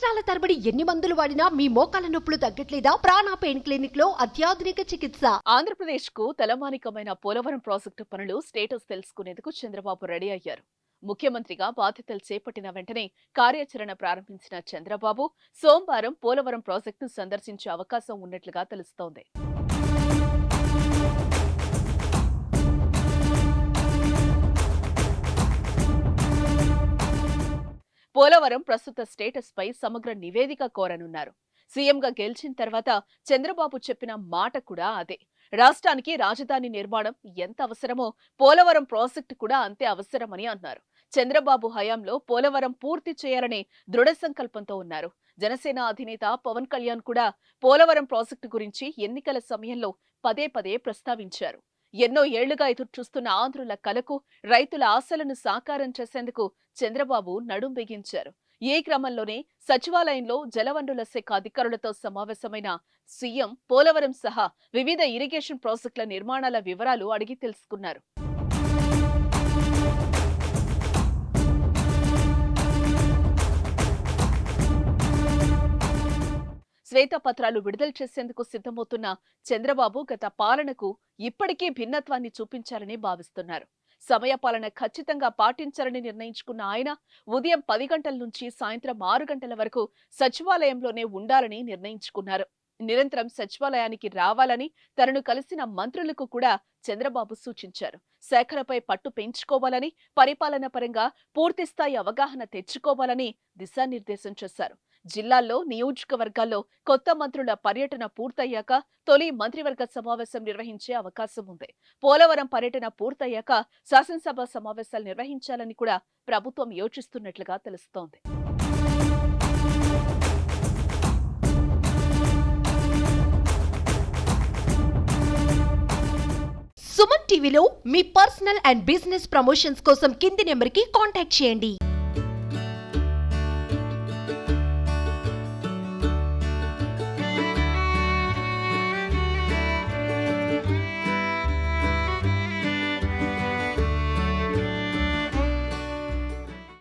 సంవత్సరాల తరబడి ఎన్ని మందులు వాడినా మీ మోకాల నొప్పులు తగ్గట్లేదా? ప్రాణ పెయిన్ క్లినిక్ లో అత్యాధునిక చికిత్స. ఆంధ్రప్రదేశ్ కు తలమానికమైన పోలవరం ప్రాజెక్టు పనులు స్టేటస్ తెలుసుకునేందుకు చంద్రబాబు రెడీ అయ్యారు. ముఖ్యమంత్రిగా బాధ్యతలు చేపట్టిన వెంటనే కార్యాచరణ ప్రారంభించిన చంద్రబాబు సోమవారం పోలవరం ప్రాజెక్టును సందర్శించే అవకాశం ఉన్నట్లుగా తెలుస్తోంది. పోలవరం ప్రస్తుత స్టేటస్ పై సమగ్ర నివేదిక కోరనున్నారు. సీఎంగా గెలిచిన తర్వాత చంద్రబాబు చెప్పిన మాట కూడా అదే. రాష్ట్రానికి రాజధాని నిర్మాణం ఎంత అవసరమో పోలవరం ప్రాజెక్టు కూడా అంతే అవసరమని అన్నారు. చంద్రబాబు హయాంలో పోలవరం పూర్తి చేయాలనే దృఢ సంకల్పంతో ఉన్నారు. జనసేన అధినేత పవన్ కళ్యాణ్ కూడా పోలవరం ప్రాజెక్టు గురించి ఎన్నికల సమయంలో పదే పదే ప్రస్తావించారు. ఎన్నో ఏళ్లుగా ఎదురుచూస్తున్న ఆంధ్రుల కలకు, రైతుల ఆశలను సాకారం చేసేందుకు చంద్రబాబు నడుం బిగించారు. ఈ క్రమంలోనే సచివాలయంలో జలవనరుల శాఖ అధికారులతో సమావేశమైన సీఎం పోలవరం సహా వివిధ ఇరిగేషన్ ప్రాజెక్టుల నిర్మాణాల వివరాలు అడిగి తెలుసుకున్నారు. శ్వేతపత్రాలు విడుదల చేసేందుకు సిద్ధమవుతున్న చంద్రబాబు గత పాలనకు ఇప్పటికీ భిన్నత్వాన్ని చూపించాలని భావిస్తున్నారు. సమయపాలన ఖచ్చితంగా పాటించాలని నిర్ణయించుకున్న ఆయన ఉదయం 10 గంటల నుంచి సాయంత్రం 6 గంటల వరకు సచివాలయంలోనే ఉండాలని నిర్ణయించుకున్నారు. నిరంతరం సచివాలయానికి రావాలని తనను కలిసిన మంత్రులకు కూడా చంద్రబాబు సూచించారు. శాఖలపై పట్టు పెంచుకోవాలని, పరిపాలన పరంగా పూర్తిస్థాయి అవగాహన తెచ్చుకోవాలని దిశానిర్దేశం చేశారు. జిల్లాల్లో, నియోజకవర్గాల్లో కొత్త మంత్రుల పర్యటన పూర్తయ్యాక తొలి మంత్రివర్గ సమావేశం నిర్వహించే అవకాశం ఉంది. పోలవరం పర్యటన పూర్తయ్యాక శాసనసభ సమావేశాలు నిర్వహించాలని కూడా ప్రభుత్వం యోచిస్తున్నట్లుగా తెలుస్తోంది. సుమన్ టీవీలో మీ పర్సనల్ అండ్ బిజినెస్ ప్రమోషన్స్ కోసం కింది నెంబర్కి కాంటాక్ట్ చేయండి.